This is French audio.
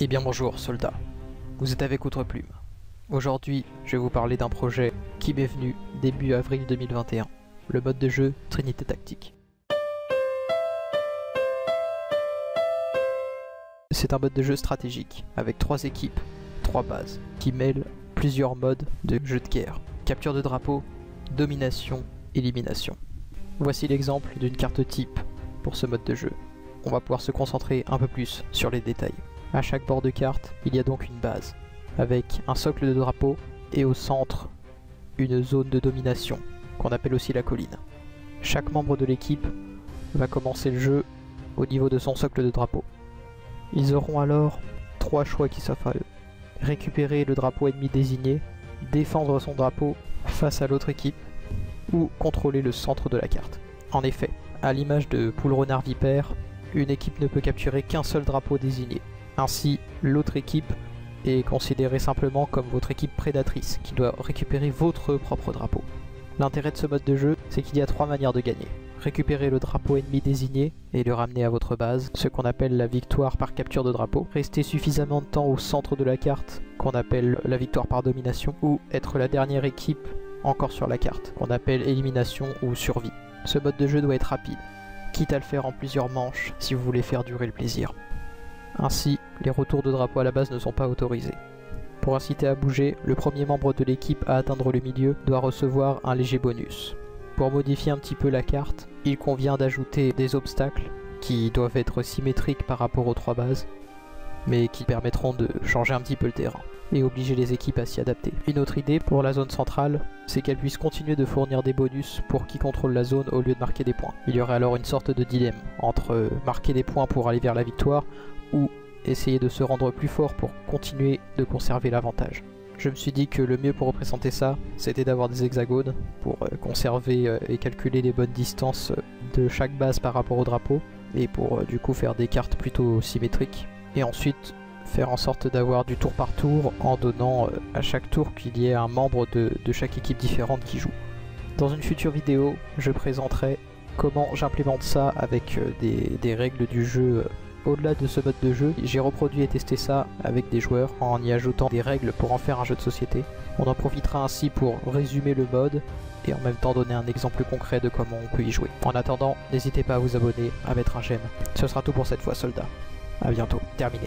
Eh bien bonjour soldats, vous êtes avec Outreplum. Aujourd'hui, je vais vous parler d'un projet qui m'est venu début avril 2021, le mode de jeu Trinité Tactique. C'est un mode de jeu stratégique, avec 3 équipes, 3 bases, qui mêlent plusieurs modes de jeu de guerre. Capture de drapeau, domination, élimination. Voici l'exemple d'une carte type pour ce mode de jeu. On va pouvoir se concentrer un peu plus sur les détails. À chaque bord de carte, il y a donc une base, avec un socle de drapeau et au centre, une zone de domination, qu'on appelle aussi la colline. Chaque membre de l'équipe va commencer le jeu au niveau de son socle de drapeau. Ils auront alors 3 choix qui s'offrent à eux. Récupérer le drapeau ennemi désigné, défendre son drapeau face à l'autre équipe, ou contrôler le centre de la carte. En effet, à l'image de Poule Renard Vipère, une équipe ne peut capturer qu'un seul drapeau désigné. Ainsi, l'autre équipe est considérée simplement comme votre équipe prédatrice, qui doit récupérer votre propre drapeau. L'intérêt de ce mode de jeu, c'est qu'il y a 3 manières de gagner. Récupérer le drapeau ennemi désigné et le ramener à votre base, ce qu'on appelle la victoire par capture de drapeau. Rester suffisamment de temps au centre de la carte, qu'on appelle la victoire par domination, ou être la dernière équipe encore sur la carte, qu'on appelle élimination ou survie. Ce mode de jeu doit être rapide, quitte à le faire en plusieurs manches si vous voulez faire durer le plaisir. Ainsi, les retours de drapeau à la base ne sont pas autorisés. Pour inciter à bouger, le premier membre de l'équipe à atteindre le milieu doit recevoir un léger bonus. Pour modifier un petit peu la carte, il convient d'ajouter des obstacles qui doivent être symétriques par rapport aux 3 bases, mais qui permettront de changer un petit peu le terrain et obliger les équipes à s'y adapter. Une autre idée pour la zone centrale, c'est qu'elle puisse continuer de fournir des bonus pour qui contrôle la zone au lieu de marquer des points. Il y aurait alors une sorte de dilemme entre marquer des points pour aller vers la victoire ou essayer de se rendre plus fort pour continuer de conserver l'avantage. Je me suis dit que le mieux pour représenter ça, c'était d'avoir des hexagones pour conserver et calculer les bonnes distances de chaque base par rapport au drapeau et pour du coup faire des cartes plutôt symétriques. Et ensuite faire en sorte d'avoir du tour par tour en donnant à chaque tour qu'il y ait un membre de chaque équipe différente qui joue. Dans une future vidéo, je présenterai comment j'implémente ça avec des règles du jeu. Au-delà de ce mode de jeu, j'ai reproduit et testé ça avec des joueurs en y ajoutant des règles pour en faire un jeu de société. On en profitera ainsi pour résumer le mode et en même temps donner un exemple concret de comment on peut y jouer. En attendant, n'hésitez pas à vous abonner, à mettre un j'aime. Ce sera tout pour cette fois soldats. A bientôt, terminé.